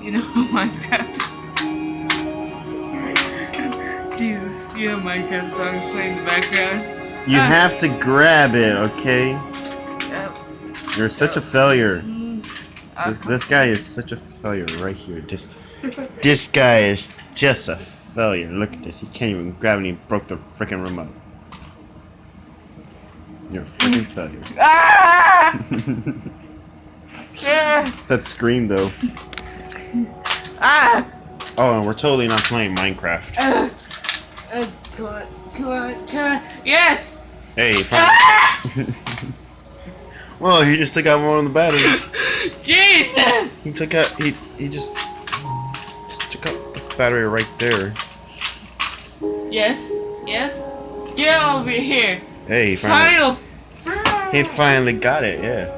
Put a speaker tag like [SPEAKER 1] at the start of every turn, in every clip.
[SPEAKER 1] You know Minecraft. Jesus, you know Minecraft songs playing in the background.
[SPEAKER 2] You have to grab it, okay? You're such a failure. This guy is such a failure right here. This guy is just a failure. Look at this. He can't even grab it. He broke the freaking remote. You're a freaking failure.
[SPEAKER 1] Ah!
[SPEAKER 2] That scream though.
[SPEAKER 1] Ah!
[SPEAKER 2] Oh, and we're totally not playing Minecraft.
[SPEAKER 1] Come on. Yes!
[SPEAKER 2] Hey, fine. Well, he just took out one of the batteries.
[SPEAKER 1] Jesus!
[SPEAKER 2] He took out. He just took out the battery right there.
[SPEAKER 1] Yes. Get over here.
[SPEAKER 2] Hey, he finally got it. Yeah.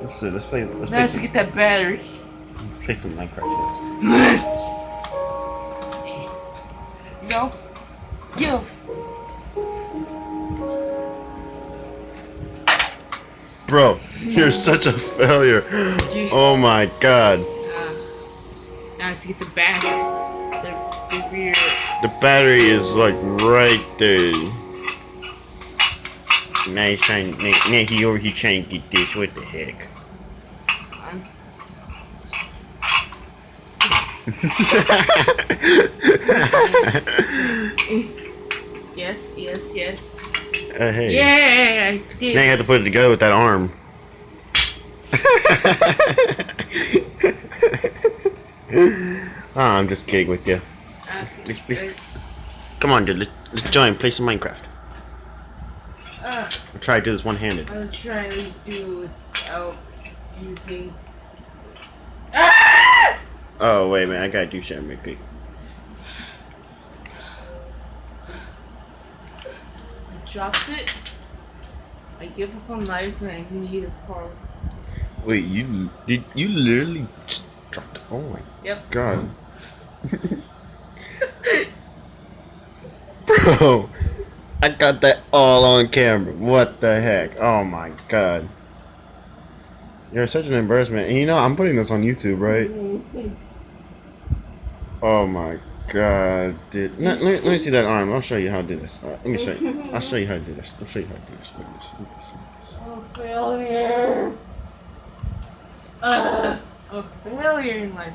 [SPEAKER 2] Let's play.
[SPEAKER 1] Let's get that battery.
[SPEAKER 2] Play some Minecraft.
[SPEAKER 1] Go.
[SPEAKER 2] Bro, you're such a failure. Oh my god.
[SPEAKER 1] Now to get the battery. The rear.
[SPEAKER 2] The battery is like right there. Now he's trying. Now he over here trying to get this. What the heck?
[SPEAKER 1] Yes.
[SPEAKER 2] Hey.
[SPEAKER 1] Yeah, I did.
[SPEAKER 2] Now you have to put it together with that arm. Oh, I'm just kidding with you. Come on, dude. Let's join. Play some Minecraft. I'll try to do this one-handed.
[SPEAKER 1] I'll try at least do without using.
[SPEAKER 2] Oh wait, man. I gotta do shit on my feet.
[SPEAKER 1] Dropped it. I give up on life and I need a car.
[SPEAKER 2] Wait, you literally just dropped it? Oh my god. Bro, I got that all on camera. What the heck? Oh my god. You're such an embarrassment. And you know, I'm putting this on YouTube, right? Oh my god, dude. Let me see that arm. I'll show you how to do this. Let me show you. I'll show you how to do this. Look at this.
[SPEAKER 1] Oh, failure. A failure in life.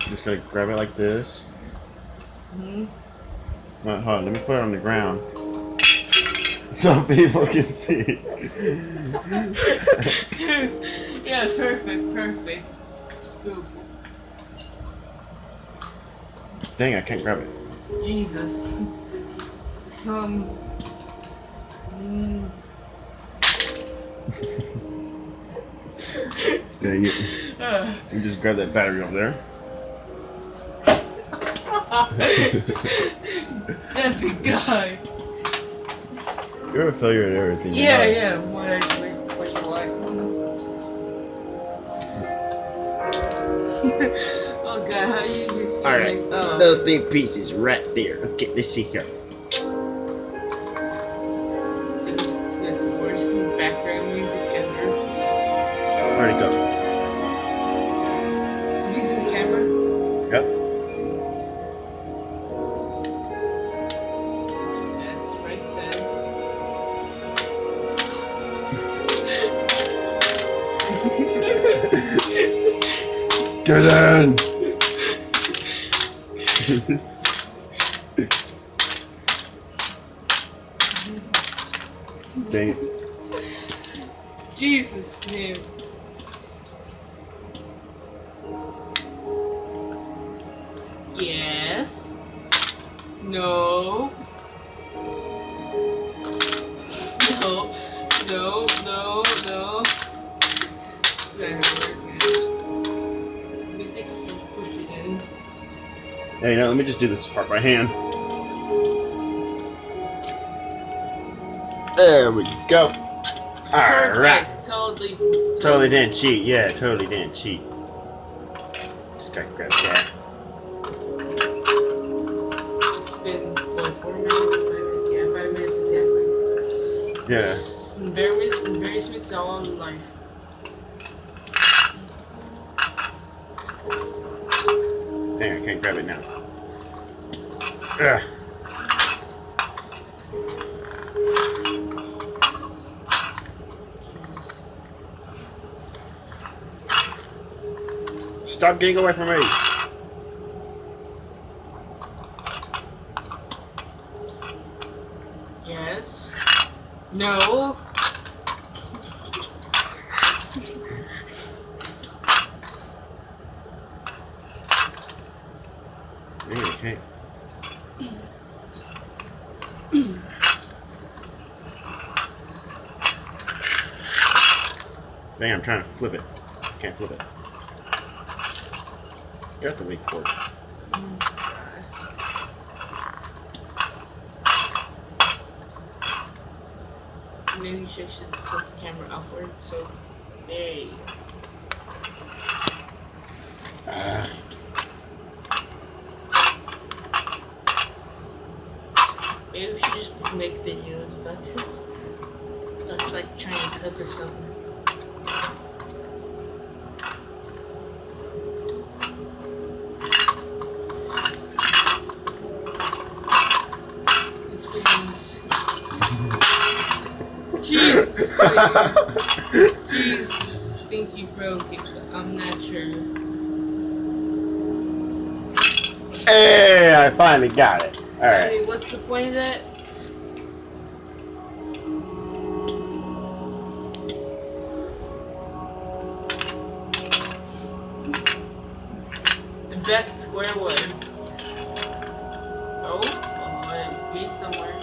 [SPEAKER 2] Just gotta grab it like this. Hold on, let me put it on the ground so people can see.
[SPEAKER 1] Yeah, perfect. It's beautiful.
[SPEAKER 2] Dang, I can't grab it.
[SPEAKER 1] Jesus.
[SPEAKER 2] Dang it. You just grab that battery over there.
[SPEAKER 1] That big guy.
[SPEAKER 2] You're a failure at everything.
[SPEAKER 1] Yeah. What you like? Oh god, how you just see
[SPEAKER 2] Alright, those 3 pieces right there. Okay, let's see here.
[SPEAKER 1] This is the worst background music ever.
[SPEAKER 2] Where'd it go?
[SPEAKER 1] Using the camera?
[SPEAKER 2] Yep.
[SPEAKER 1] That's right side.
[SPEAKER 2] Get in! Dang it.
[SPEAKER 1] Jesus, man. Yes. No.
[SPEAKER 2] Hey, now let me just do this part by hand. There we go. Alright. Totally didn't cheat. Yeah, totally didn't cheat. Just gotta grab that.
[SPEAKER 1] It's been, what, 4 minutes? 5 minutes? Yeah, 5 minutes exactly.
[SPEAKER 2] Yeah.
[SPEAKER 1] Very smooth all on life.
[SPEAKER 2] Dang, I can't grab it now. Ugh. Stop getting away from me.
[SPEAKER 1] Yes. No.
[SPEAKER 2] Okay. Dang, I'm trying to flip it. Can't flip it. Got the weak cord.
[SPEAKER 1] Maybe you should tilt the camera upward, so there you go. Maybe we should just make videos about this. That's like trying to cook or something. This means... Jesus! Jesus, I think you broke it, but I'm not sure.
[SPEAKER 2] Hey, I finally got it. Alright.
[SPEAKER 1] Hey, what's the point of that? I'm back to square one. Oh, wait somewhere.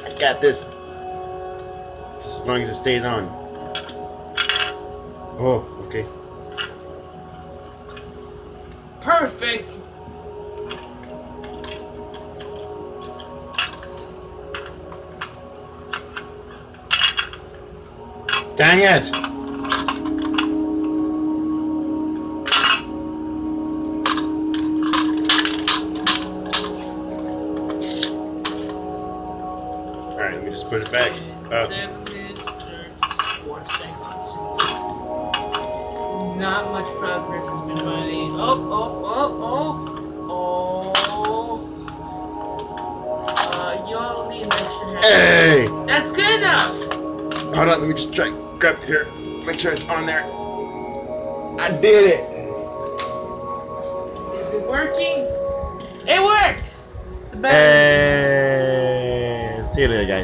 [SPEAKER 2] I got this. Just as long as it stays on. Oh, okay.
[SPEAKER 1] Perfect!
[SPEAKER 2] Dang it! Alright, let me just put it back.
[SPEAKER 1] 7 minutes, 34 seconds. Not much progress has been made. You all need an extra hand.
[SPEAKER 2] Hey!
[SPEAKER 1] That's good enough!
[SPEAKER 2] Hold on, let me just try grab it here. Make sure it's on there. I did it!
[SPEAKER 1] Is it working? It works!
[SPEAKER 2] Hey! See you later, guys.